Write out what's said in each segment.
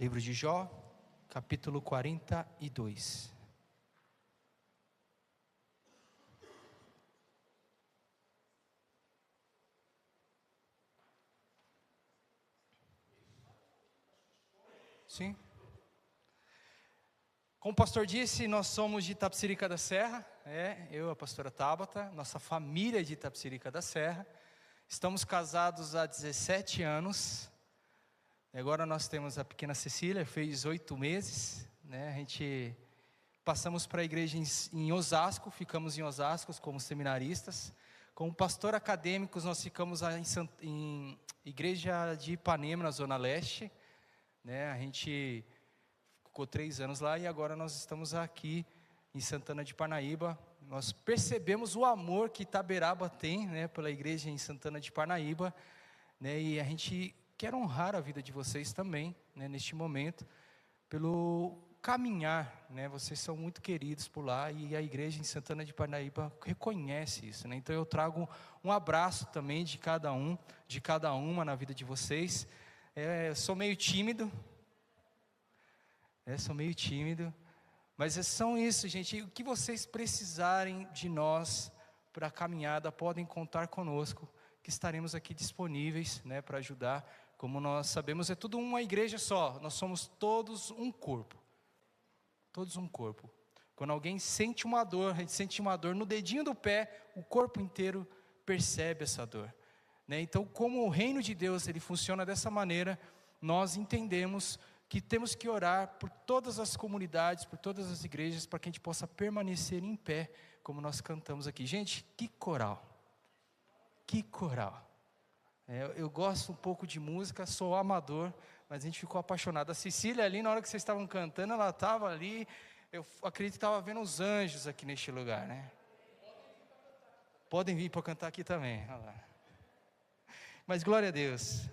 Livro de Jó, capítulo 42. Sim. Como o pastor disse, nós somos de Itapecerica da Serra, eu, a pastora Tabata, nossa família é de Itapecerica da Serra. Estamos casados há 17 anos. Agora nós temos a pequena Cecília, fez 8 meses, A gente passamos para a igreja em Osasco, ficamos em Osasco como seminaristas. Como pastor acadêmicos, nós ficamos em igreja de Ipanema, na Zona Leste. A gente ficou 3 anos lá e agora nós estamos aqui em Santana de Parnaíba. Nós percebemos o amor que Itaberaba tem, pela igreja em Santana de Parnaíba, e a gente quer honrar a vida de vocês também, neste momento, pelo caminhar, vocês são muito queridos por lá e a igreja em Santana de Parnaíba reconhece isso, Então eu trago um abraço também de cada um, de cada uma na vida de vocês. Eu sou meio tímido, mas são isso, gente. O que vocês precisarem de nós para a caminhada, podem contar conosco, que estaremos aqui disponíveis, para ajudar. Como nós sabemos, é tudo uma igreja só, nós somos todos um corpo, Quando alguém sente uma dor, a gente sente uma dor no dedinho do pé, o corpo inteiro percebe essa dor. Então, como o reino de Deus ele funciona dessa maneira, nós entendemos que temos que orar por todas as comunidades, por todas as igrejas, para que a gente possa permanecer em pé, como nós cantamos aqui. Gente, que coral! Eu gosto um pouco de música, sou amador, mas a gente ficou apaixonado. A Cecília ali, na hora que vocês estavam cantando, ela estava ali, eu acredito que estava vendo os anjos aqui neste lugar, Podem vir para cantar aqui também, olha lá. Mas glória a Deus.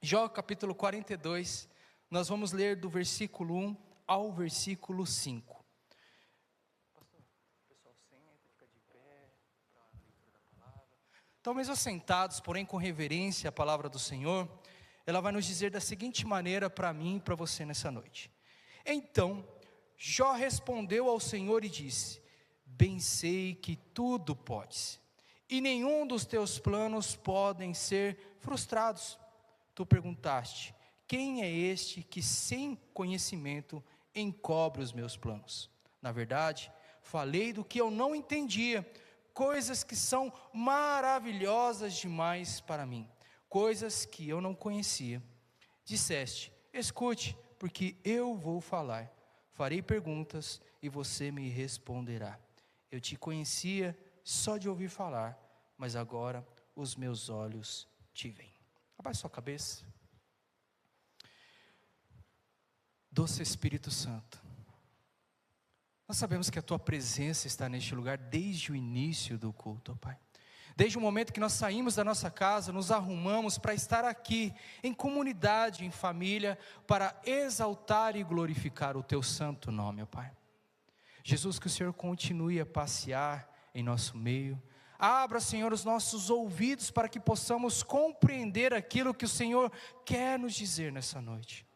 Jó capítulo 42, nós vamos ler do versículo 1 ao versículo 5. Pastor, o pessoal senta, fica de pé para a leitura da palavra. Então, mesmo sentados, porém com reverência à palavra do Senhor, ela vai nos dizer da seguinte maneira para mim e para você nessa noite. Então, Jó respondeu ao Senhor e disse: bem sei que tudo podes, e nenhum dos teus planos podem ser frustrados. Tu perguntaste: quem é este que sem conhecimento encobre os meus planos? Na verdade, falei do que eu não entendia, coisas que são maravilhosas demais para mim, coisas que eu não conhecia. Disseste: escute, porque eu vou falar, farei perguntas e você me responderá. Eu te conhecia só de ouvir falar, mas agora os meus olhos te veem. Abaixe sua cabeça. Doce Espírito Santo, nós sabemos que a Tua presença está neste lugar desde o início do culto, ó Pai. Desde o momento que nós saímos da nossa casa, nos arrumamos para estar aqui, em comunidade, em família, para exaltar e glorificar o Teu santo nome, ó Pai. Jesus, que o Senhor continue a passear em nosso meio. Abra, Senhor, os nossos ouvidos para que possamos compreender aquilo que o Senhor quer nos dizer nessa noite.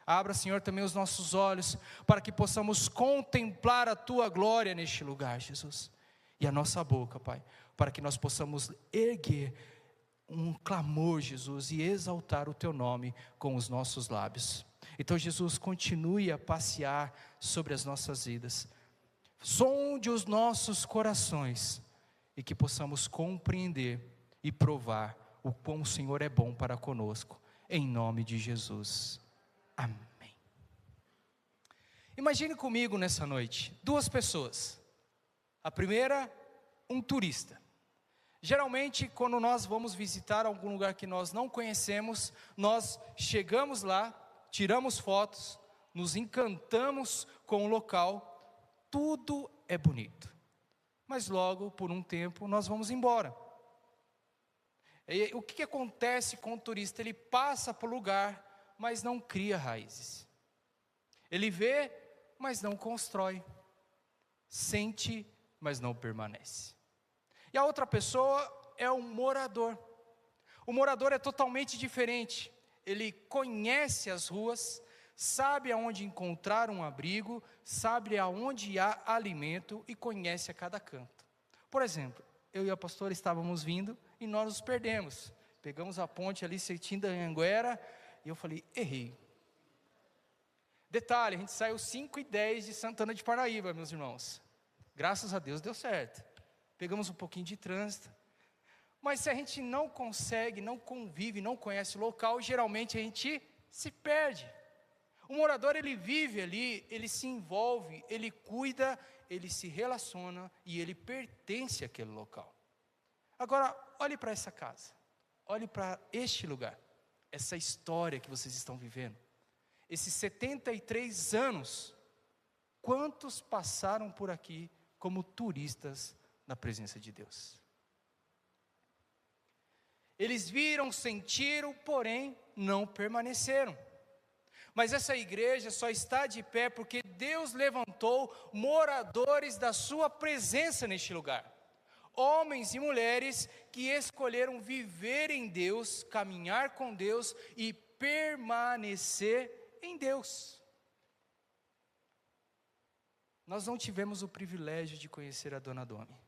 Abra, Senhor, também os nossos olhos para que possamos contemplar a Tua glória neste lugar, Jesus. E a nossa boca, Pai, para que nós possamos erguer um clamor, Jesus, e exaltar o Teu nome com os nossos lábios. Então, Jesus, continue a passear sobre as nossas vidas. Sonde os nossos corações e que possamos compreender e provar o quão o Senhor é bom para conosco, em nome de Jesus, amém. Imagine comigo nessa noite, 2 pessoas. A primeira, um turista. Geralmente, quando nós vamos visitar algum lugar que nós não conhecemos, nós chegamos lá, tiramos fotos, nos encantamos com o local, tudo é bonito. Mas logo, por um tempo, nós vamos embora. E o que acontece com o turista? Ele passa por lugar, mas não cria raízes. Ele vê, mas não constrói. Sente, mas não permanece. E a outra pessoa é um morador. O morador é totalmente diferente. Ele conhece as ruas, sabe aonde encontrar um abrigo, sabe aonde há alimento e conhece a cada canto. Por exemplo, eu e a pastora estávamos vindo e nós nos perdemos. Pegamos a ponte ali, Cetim da Anhanguera, e eu falei, errei. Detalhe, a gente saiu 5h10 de Santana de Parnaíba, meus irmãos. Graças a Deus deu certo. Pegamos um pouquinho de trânsito. Mas se a gente não consegue, não convive, não conhece o local, geralmente a gente se perde. O morador, ele vive ali, ele se envolve, ele cuida, ele se relaciona e ele pertence àquele local. Agora, olhe para essa casa, olhe para este lugar, essa história que vocês estão vivendo. Esses 73 anos, quantos passaram por aqui como turistas na presença de Deus? Eles viram, sentiram, porém não permaneceram. Mas essa igreja só está de pé porque Deus levantou moradores da sua presença neste lugar. Homens e mulheres que escolheram viver em Deus, caminhar com Deus e permanecer em Deus. Nós não tivemos o privilégio de conhecer a Dona Domi,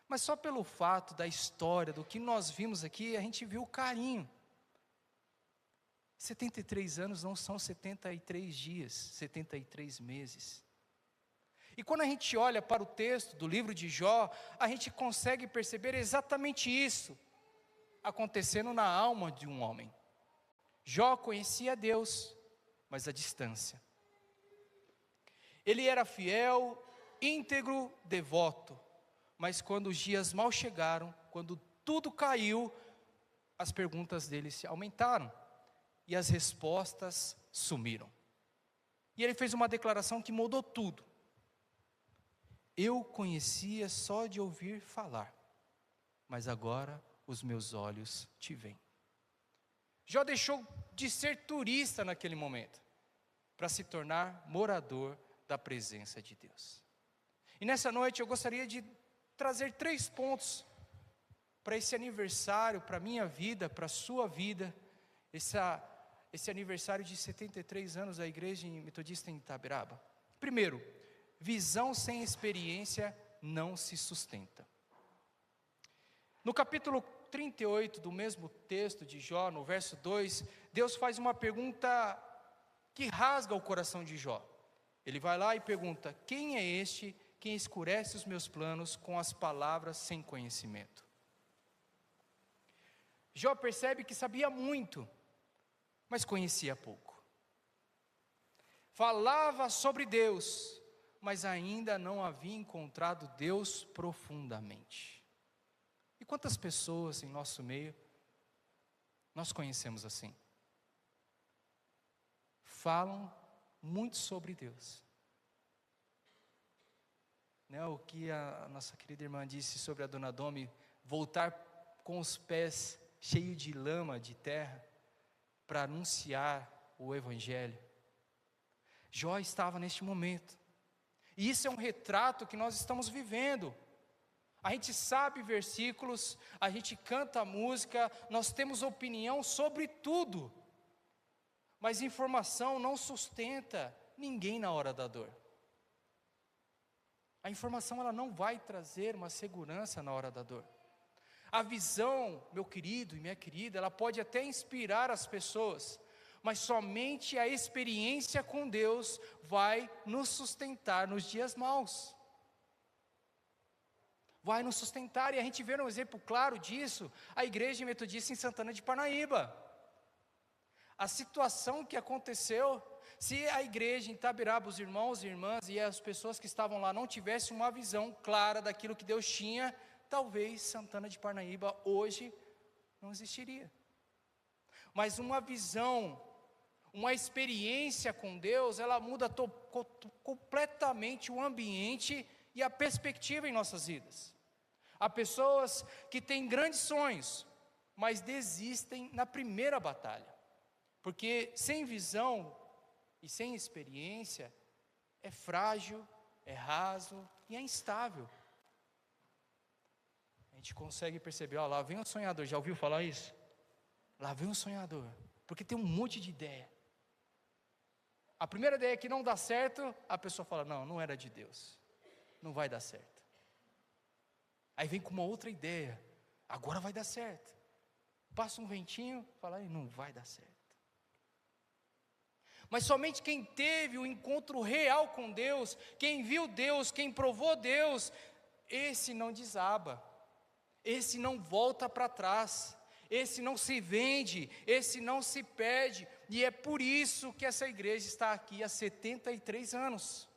mas só pelo fato da história, do que nós vimos aqui, a gente viu o carinho. 73 anos não são 73 dias, 73 meses. E quando a gente olha para o texto do livro de Jó, a gente consegue perceber exatamente isso acontecendo na alma de um homem. Jó conhecia Deus, mas à distância. Ele era fiel, íntegro, devoto, mas quando os dias mal chegaram, quando tudo caiu, as perguntas dele se aumentaram. E as respostas sumiram. E ele fez uma declaração que mudou tudo. Eu conhecia só de ouvir falar, mas agora os meus olhos te veem. Jó deixou de ser turista naquele momento, para se tornar morador da presença de Deus. E nessa noite eu gostaria de trazer 3 pontos para esse aniversário, para a minha vida, para a sua vida, esse aniversário de 73 anos da Igreja Metodista em Itaberaba. Primeiro, visão sem experiência não se sustenta. No capítulo 38 do mesmo texto de Jó, no verso 2, Deus faz uma pergunta que rasga o coração de Jó. Ele vai lá e pergunta, quem é este quem escurece os meus planos com as palavras sem conhecimento? Jó percebe que sabia muito, mas conhecia pouco. Falava sobre Deus, mas ainda não havia encontrado Deus profundamente. E quantas pessoas em nosso meio nós conhecemos assim? Falam muito sobre Deus. Né, o que a nossa querida irmã disse sobre a Dona Domi, voltar com os pés cheios de lama, de terra, para anunciar o Evangelho. Jó estava neste momento, e isso é um retrato que nós estamos vivendo. A gente sabe versículos, a gente canta música, nós temos opinião sobre tudo, mas informação não sustenta ninguém na hora da dor. A informação ela não vai trazer uma segurança na hora da dor. A visão, meu querido e minha querida, ela pode até inspirar as pessoas, mas somente a experiência com Deus vai nos sustentar nos dias maus. Vai nos sustentar, e a gente vê um exemplo claro disso, a Igreja Metodista em Santana de Parnaíba. A situação que aconteceu, se a igreja em Itaberaba, os irmãos e irmãs e as pessoas que estavam lá não tivessem uma visão clara daquilo que Deus tinha, talvez Santana de Parnaíba hoje não existiria. Mas uma visão, uma experiência com Deus, ela muda completamente o ambiente e a perspectiva em nossas vidas. Há pessoas que têm grandes sonhos, mas desistem na primeira batalha, porque sem visão e sem experiência é frágil, é raso e é instável. A gente consegue perceber, ó, lá vem um sonhador, já ouviu falar isso? Lá vem um sonhador, porque tem um monte de ideia. A primeira ideia que não dá certo, a pessoa fala, não, não era de Deus, não vai dar certo. Aí vem com uma outra ideia, agora vai dar certo. Passa um ventinho, fala, não vai dar certo. Mas somente quem teve o encontro real com Deus, quem viu Deus, quem provou Deus, esse não desaba, esse não volta para trás, esse não se vende, esse não se perde, e é por isso que essa igreja está aqui há 73 anos,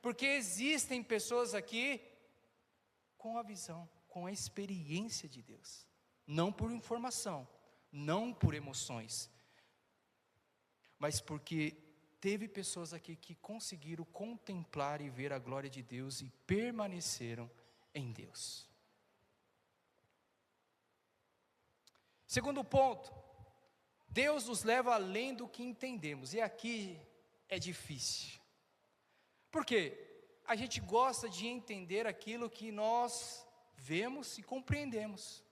porque existem pessoas aqui com a visão, com a experiência de Deus, não por informação, não por emoções, mas porque teve pessoas aqui que conseguiram contemplar e ver a glória de Deus e permaneceram em Deus. Segundo ponto, Deus nos leva além do que entendemos, e aqui é difícil. Por quê? A gente gosta de entender aquilo que nós vemos e compreendemos.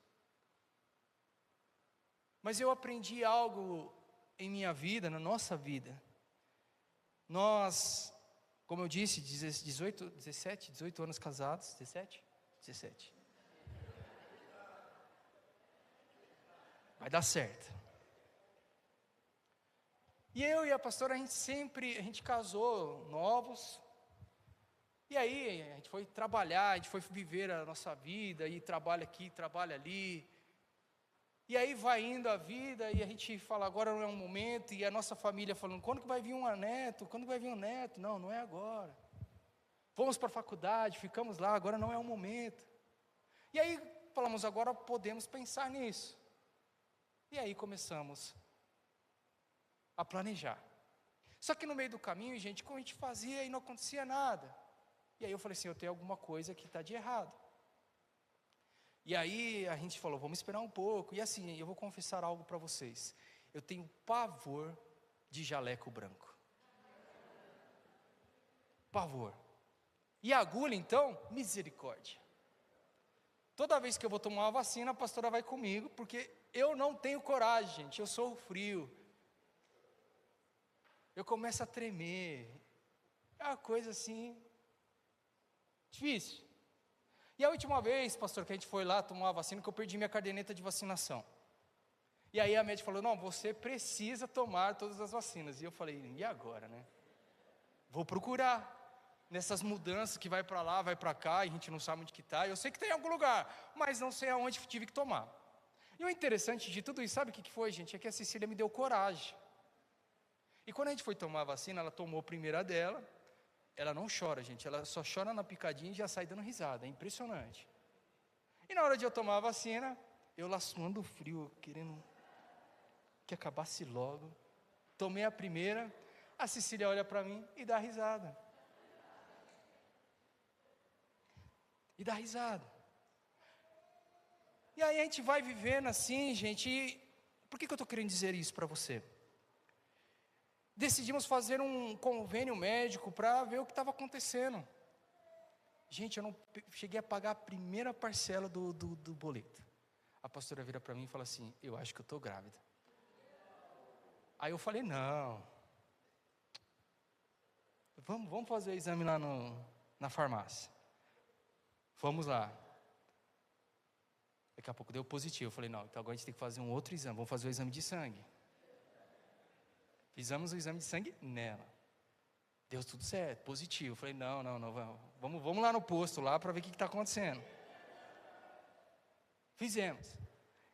Mas eu aprendi algo em minha vida, na nossa vida. Nós, como eu disse, 18 anos casados, 17? 17. Vai dar certo. E eu e a pastora, a gente casou novos, e aí a gente foi trabalhar, a gente foi viver a nossa vida, e trabalha aqui, trabalha ali, e aí vai indo a vida, e a gente fala, agora não é um momento, e a nossa família falando, quando que vai vir um neto? Quando que vai vir um neto? Não, não é agora. Fomos para a faculdade, ficamos lá, agora não é o momento. E aí falamos, agora podemos pensar nisso. E aí começamos a planejar. Só que no meio do caminho, gente, como a gente fazia e não acontecia nada. E aí eu falei assim, eu tenho alguma coisa que está de errado. E aí a gente falou, vamos esperar um pouco. E assim, eu vou confessar algo para vocês. Eu tenho pavor de jaleco branco. Pavor. E agulha, então, misericórdia. Toda vez que eu vou tomar uma vacina, a pastora vai comigo, porque eu não tenho coragem, gente, eu sou frio. Eu começo a tremer. É uma coisa assim, difícil. E a última vez, pastor, que a gente foi lá tomar a vacina, que eu perdi minha caderneta de vacinação. E aí a médica falou, não, você precisa tomar todas as vacinas. E eu falei, e agora, né? Vou procurar. Nessas mudanças que vai para lá, vai para cá, e a gente não sabe onde que está. Eu sei que tem em algum lugar, mas não sei aonde tive que tomar. E o interessante de tudo isso, sabe o que foi, gente? É que a Cecília me deu coragem. E quando a gente foi tomar a vacina, ela tomou a primeira dela. Ela não chora, gente, ela só chora na picadinha e já sai dando risada, é impressionante. E na hora de eu tomar a vacina, eu lá suando frio, querendo que acabasse logo. Tomei a primeira, a Cecília olha para mim e dá risada. E dá risada. E aí a gente vai vivendo assim, gente, e por que eu estou querendo dizer isso para você? Decidimos fazer um convênio médico para ver o que estava acontecendo. Gente, eu não cheguei a pagar a primeira parcela do boleto. A pastora vira para mim e fala assim, eu acho que eu estou grávida. Aí eu falei, não. Vamos fazer o exame lá na farmácia. Vamos lá. Daqui a pouco deu positivo. Eu falei, não, então agora a gente tem que fazer um outro exame. Vamos fazer o exame de sangue. Fizemos o exame de sangue nela. Deu tudo certo, positivo. Eu falei, não, vamos lá no posto lá para ver o que está acontecendo. Fizemos.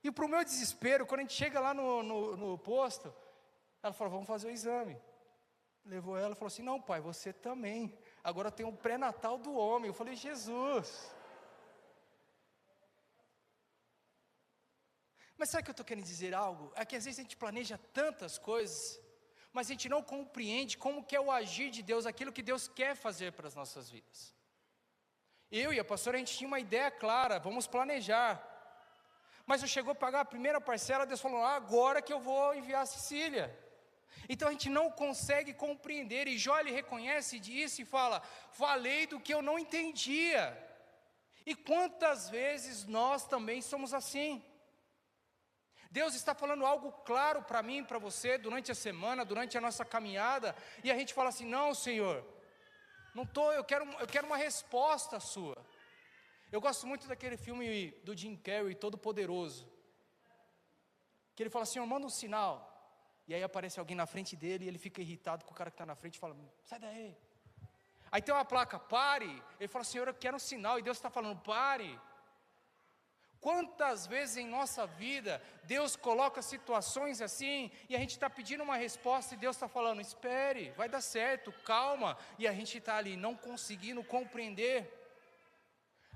E para o meu desespero, quando a gente chega lá no posto, ela falou, vamos fazer o exame. Levou ela e falou assim, não pai, você também. Agora tem um pré-natal do homem. Eu falei, Jesus. Mas sabe que eu estou querendo dizer algo? É que às vezes a gente planeja tantas coisas, mas a gente não compreende como que é o agir de Deus, aquilo que Deus quer fazer para as nossas vidas. Eu e a pastora, a gente tinha uma ideia clara, vamos planejar. Mas eu chegou a pagar a primeira parcela, Deus falou, agora que eu vou enviar a Cecília. Então a gente não consegue compreender, e Jó ele reconhece disso e fala, falei do que eu não entendia. E quantas vezes nós também somos assim? Deus está falando algo claro para mim, para você, durante a semana, durante a nossa caminhada, e a gente fala assim: não, Senhor, não estou, eu quero uma resposta sua. Eu gosto muito daquele filme do Jim Carrey, Todo Poderoso, que ele fala assim: Senhor, manda um sinal, e aí aparece alguém na frente dele, e ele fica irritado com o cara que está na frente, e fala: sai daí. Aí tem uma placa, pare. Ele fala: Senhor, eu quero um sinal, e Deus está falando: pare. Quantas vezes em nossa vida Deus coloca situações assim e a gente está pedindo uma resposta e Deus está falando: espere, vai dar certo, calma, e a gente está ali não conseguindo compreender.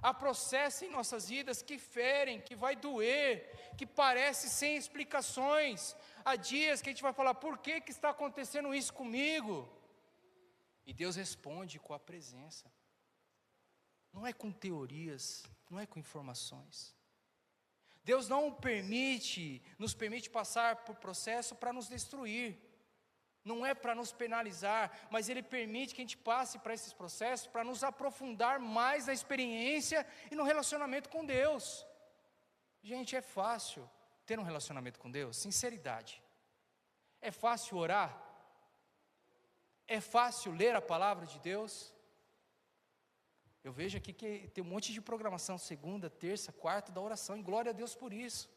Há processos em nossas vidas que ferem, que vai doer, que parece sem explicações. Há dias que a gente vai falar: por que está acontecendo isso comigo? E Deus responde com a presença. Não é com teorias, não é com informações. Deus não nos permite passar por processo para nos destruir, não é para nos penalizar, mas Ele permite que a gente passe para esses processos, para nos aprofundar mais na experiência e no relacionamento com Deus. Gente, é fácil ter um relacionamento com Deus? Sinceridade. É fácil orar? É fácil ler a palavra de Deus? Eu vejo aqui que tem um monte de programação, segunda, terça, quarta, da oração, e glória a Deus por isso.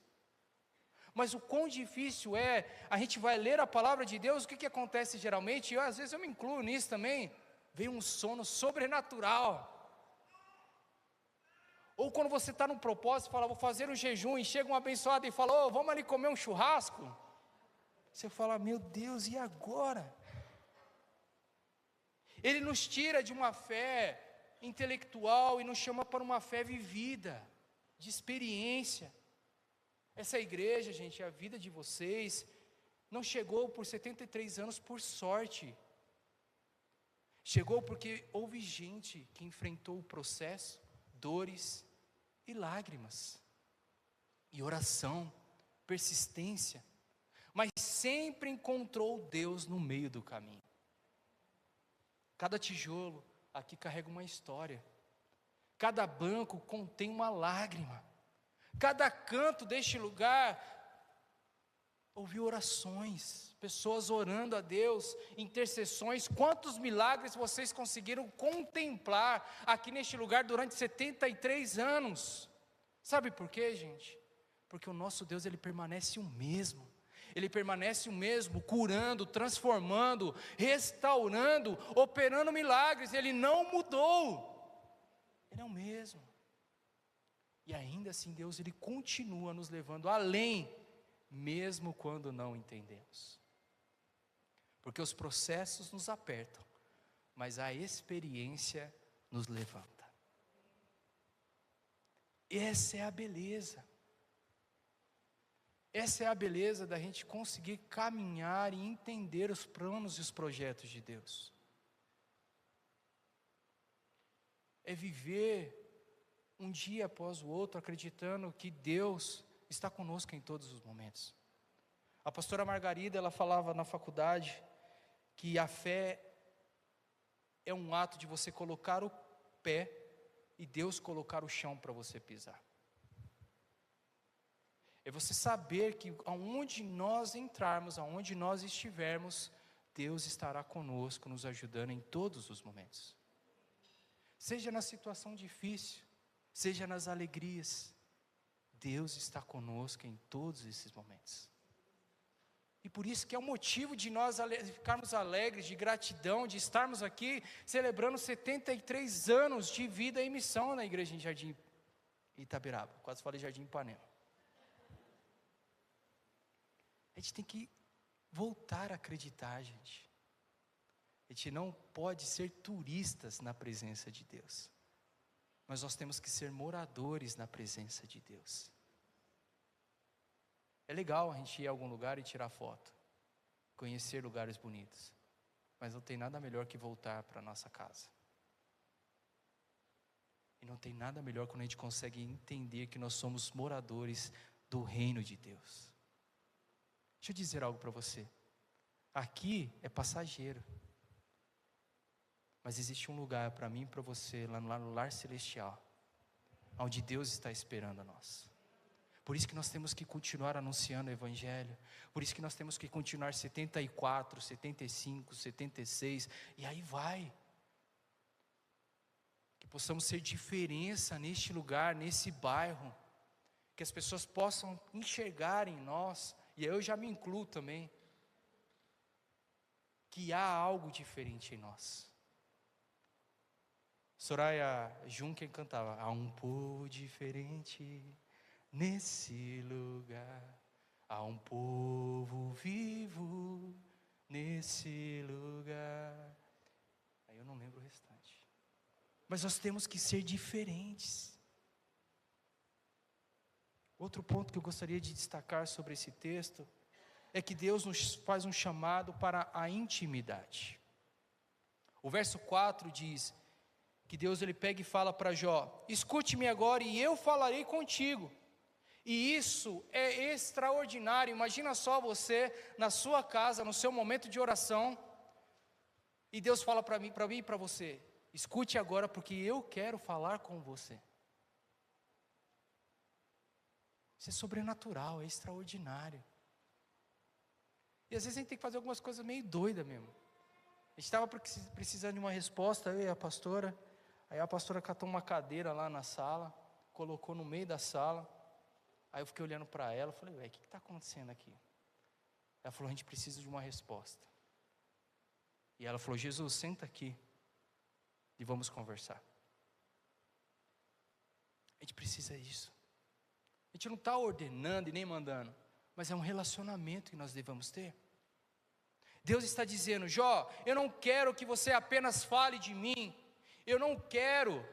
Mas o quão difícil é, a gente vai ler a palavra de Deus, o que acontece geralmente, e às vezes eu me incluo nisso também, vem um sono sobrenatural. Ou quando você está num propósito, fala: vou fazer um jejum, e chega um abençoado e fala: oh, vamos ali comer um churrasco. Você fala: meu Deus, e agora? Ele nos tira de uma fé intelectual e nos chama para uma fé vivida, de experiência. Essa igreja, gente, a vida de vocês não chegou por 73 anos por sorte. Chegou porque houve gente que enfrentou o processo, dores e lágrimas, e oração, persistência, mas sempre encontrou Deus no meio do caminho. Cada tijolo aqui carrega uma história, cada banco contém uma lágrima, cada canto deste lugar ouviu orações, pessoas orando a Deus, intercessões. Quantos milagres vocês conseguiram contemplar aqui neste lugar durante 73 anos? Sabe por quê, gente? Porque o nosso Deus, Ele permanece o mesmo. Ele permanece o mesmo, curando, transformando, restaurando, operando milagres. Ele não mudou, Ele é o mesmo. E ainda assim Deus, Ele continua nos levando além, mesmo quando não entendemos. Porque os processos nos apertam, mas a experiência nos levanta. Essa é a beleza. Essa é a beleza da gente conseguir caminhar e entender os planos e os projetos de Deus. É viver um dia após o outro, acreditando que Deus está conosco em todos os momentos. A pastora Margarida, ela falava na faculdade, que a fé é um ato de você colocar o pé, e Deus colocar o chão para você pisar. É você saber que aonde nós entrarmos, aonde nós estivermos, Deus estará conosco, nos ajudando em todos os momentos. Seja na situação difícil, seja nas alegrias, Deus está conosco em todos esses momentos. E por isso que é um motivo de nós ficarmos alegres, de gratidão, de estarmos aqui celebrando 73 anos de vida e missão na igreja em Jardim Itaberaba. Quase falei Jardim Ipanema. A gente tem que voltar a acreditar, gente. A gente não pode ser turistas na presença de Deus, mas nós temos que ser moradores na presença de Deus. É legal a gente ir a algum lugar e tirar foto, conhecer lugares bonitos, mas não tem nada melhor que voltar para a nossa casa. E não tem nada melhor quando a gente consegue entender que nós somos moradores do reino de Deus. Deixa eu dizer algo para você. Aqui é passageiro, mas existe um lugar para mim e para você, lá no lar celestial, onde Deus está esperando a nós. Por isso que nós temos que continuar anunciando o Evangelho. Por isso que nós temos que continuar 74, 75, 76, e aí vai. Que possamos ser diferença neste lugar, nesse bairro. Que as pessoas possam enxergar em nós, e eu já me incluo também, que há algo diferente em nós. Soraya Juncker cantava: há um povo diferente nesse lugar, há um povo vivo nesse lugar. Aí eu não lembro o restante. Mas nós temos que ser diferentes. Outro ponto que eu gostaria de destacar sobre esse texto é que Deus nos faz um chamado para a intimidade. O verso 4 diz que Deus ele pega e fala para Jó: escute-me agora e eu falarei contigo. E isso é extraordinário. Imagina só você na sua casa, no seu momento de oração, e Deus fala para mim e para você: escute agora porque eu quero falar com você. Isso é sobrenatural, é extraordinário. E às vezes a gente tem que fazer algumas coisas meio doidas mesmo. A gente estava precisando de uma resposta, eu e a pastora. Aí a pastora catou uma cadeira lá na sala, colocou no meio da sala. Aí eu fiquei olhando para ela, falei: ué, o que está acontecendo aqui? Ela falou: a gente precisa de uma resposta. E ela falou: Jesus, senta aqui e vamos conversar. A gente precisa disso. A gente não está ordenando e nem mandando, mas é um relacionamento que nós devemos ter. Deus está dizendo: Jó, eu não quero que você apenas fale de mim, eu não quero,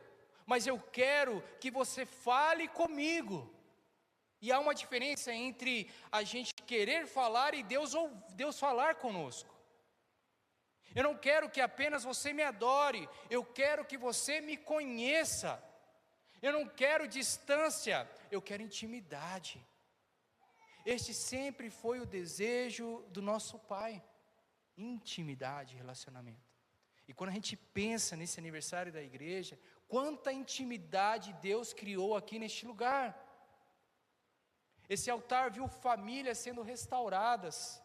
mas eu quero que você fale comigo. E há uma diferença entre a gente querer falar e Deus falar conosco. Eu não quero que apenas você me adore, eu quero que você me conheça. Eu não quero distância, eu quero intimidade. Este sempre foi o desejo do nosso Pai: intimidade, relacionamento. E quando a gente pensa nesse aniversário da igreja, quanta intimidade Deus criou aqui neste lugar. Esse altar viu famílias sendo restauradas.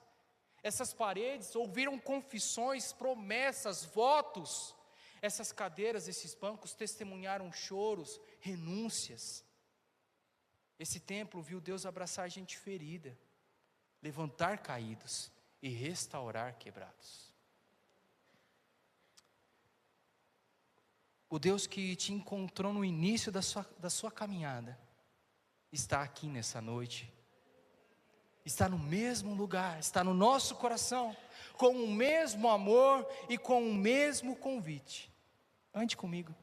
Essas paredes ouviram confissões, promessas, votos. Essas cadeiras, esses bancos testemunharam choros, renúncias. Esse templo viu Deus abraçar gente ferida, levantar caídos e restaurar quebrados. O Deus que te encontrou no início da sua caminhada está aqui nessa noite, está no mesmo lugar, está no nosso coração, com o mesmo amor e com o mesmo convite. Ande comigo,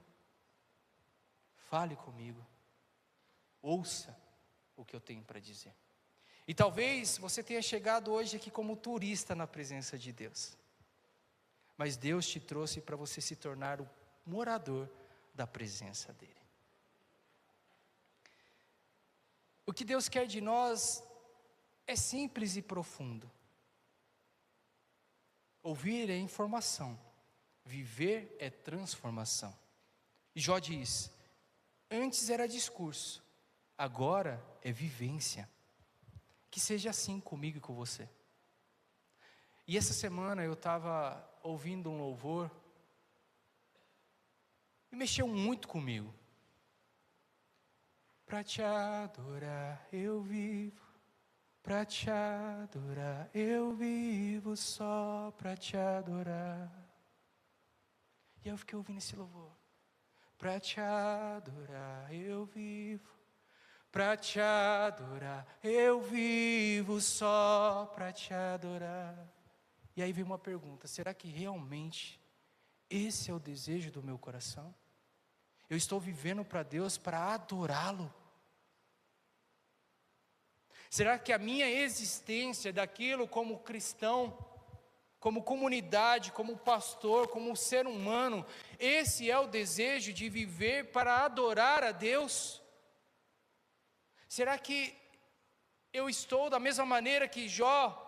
fale comigo, ouça o que eu tenho para dizer. E talvez você tenha chegado hoje aqui como turista na presença de Deus, mas Deus te trouxe para você se tornar o morador da presença dEle. O que Deus quer de nós é simples e profundo. Ouvir é informação, viver é transformação. E Jó diz: antes era discurso, agora é vivência. Que seja assim comigo e com você. E essa semana eu estava ouvindo um louvor e mexeu muito comigo. Pra te adorar eu vivo, pra te adorar eu vivo, só pra te adorar. E eu fiquei ouvindo esse louvor. Pra te adorar eu vivo, pra te adorar eu vivo, só pra te adorar. E aí veio uma pergunta: será que realmente esse é o desejo do meu coração? Eu estou vivendo para Deus para adorá-lo? Será que a minha existência daquilo como cristão, como comunidade, como pastor, como ser humano, esse é o desejo de viver para adorar a Deus? Será que eu estou da mesma maneira que Jó?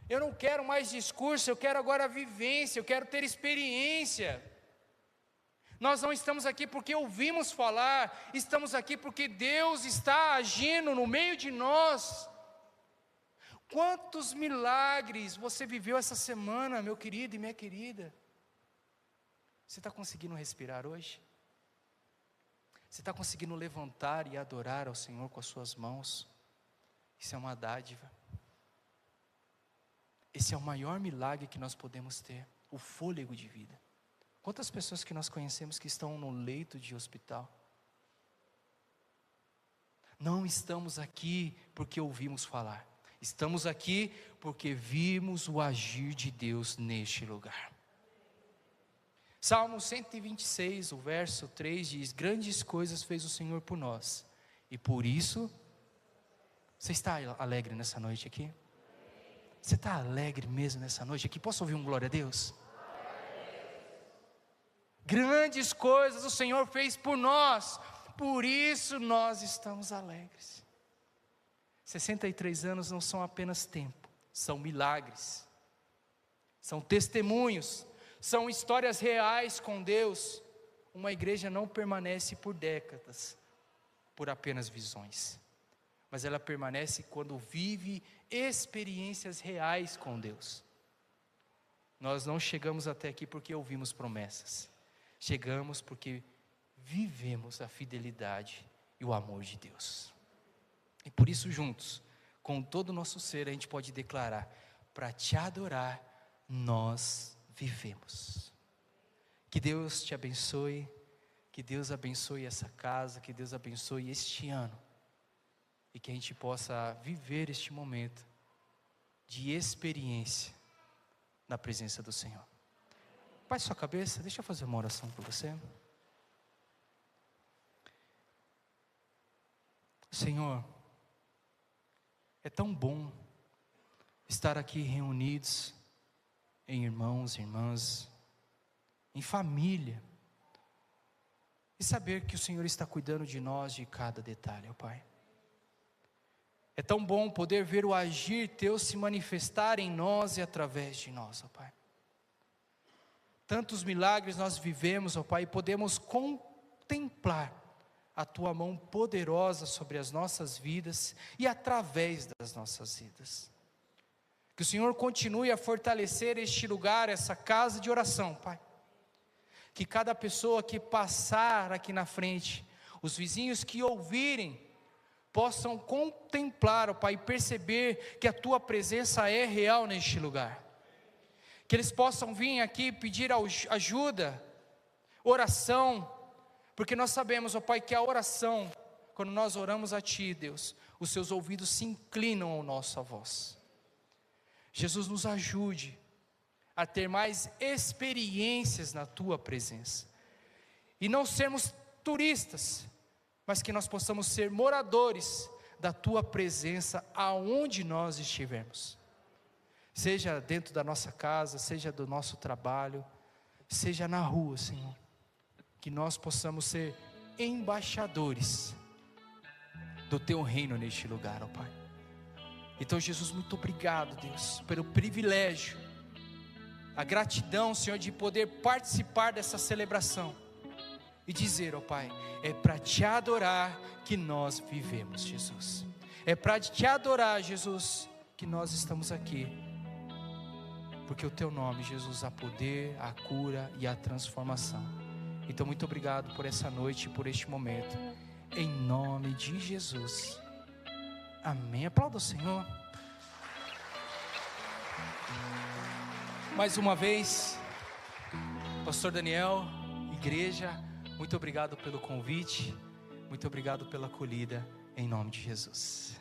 Eu não quero mais discurso, eu quero agora vivência, eu quero ter experiência. Nós não estamos aqui porque ouvimos falar, estamos aqui porque Deus está agindo no meio de nós. Quantos milagres você viveu essa semana, meu querido e minha querida? Você está conseguindo respirar hoje? Você está conseguindo levantar e adorar ao Senhor com as suas mãos? Isso é uma dádiva. Esse é o maior milagre que nós podemos ter, o fôlego de vida. Quantas pessoas que nós conhecemos que estão no leito de hospital? Não estamos aqui porque ouvimos falar. Estamos aqui porque vimos o agir de Deus neste lugar. Salmo 126, o verso 3 diz: grandes coisas fez o Senhor por nós, e por isso, você está alegre nessa noite aqui? Você está alegre mesmo nessa noite aqui? Posso ouvir um glória a Deus? Grandes coisas o Senhor fez por nós, por isso nós estamos alegres. 63 anos não são apenas tempo, são milagres, são testemunhos, são histórias reais com Deus. Uma igreja não permanece por décadas, por apenas visões, mas ela permanece quando vive experiências reais com Deus. Nós não chegamos até aqui porque ouvimos promessas, chegamos porque vivemos a fidelidade e o amor de Deus. E por isso juntos, com todo o nosso ser, a gente pode declarar: para te adorar, nós vivemos. Que Deus te abençoe, que Deus abençoe essa casa, que Deus abençoe este ano, e que a gente possa viver este momento de experiência na presença do Senhor. Baixe sua cabeça, deixa eu fazer uma oração por você. Senhor, é tão bom estar aqui reunidos em irmãos e irmãs, em família, e saber que o Senhor está cuidando de nós de cada detalhe, ó Pai. É tão bom poder ver o agir Teu se manifestar em nós e através de nós, ó Pai. Tantos milagres nós vivemos, ó Pai, e podemos contemplar a Tua mão poderosa sobre as nossas vidas e através das nossas vidas. Que o Senhor continue a fortalecer este lugar, essa casa de oração, Pai. Que cada pessoa que passar aqui na frente, os vizinhos que ouvirem, possam contemplar, ó Pai, e perceber que a Tua presença é real neste lugar. Que eles possam vir aqui pedir ajuda, oração, porque nós sabemos, ó Pai, que a oração, quando nós oramos a Ti, Deus, os Seus ouvidos se inclinam à nossa voz. Jesus, nos ajude a ter mais experiências na Tua presença, e não sermos turistas, mas que nós possamos ser moradores da Tua presença aonde nós estivermos, seja dentro da nossa casa, seja do nosso trabalho, seja na rua, Senhor. Que nós possamos ser embaixadores do Teu reino neste lugar, ó Pai. Então, Jesus, muito obrigado, Deus, pelo privilégio, a gratidão, Senhor, de poder participar dessa celebração e dizer, ó Pai, é para Te adorar que nós vivemos, Jesus. É para Te adorar, Jesus, que nós estamos aqui, porque o Teu nome, Jesus, há poder, a cura e a transformação. Então, muito obrigado por essa noite, por este momento, em nome de Jesus, amém. Aplauda o Senhor. Mais uma vez, Pastor Daniel, igreja, muito obrigado pelo convite, muito obrigado pela acolhida, em nome de Jesus.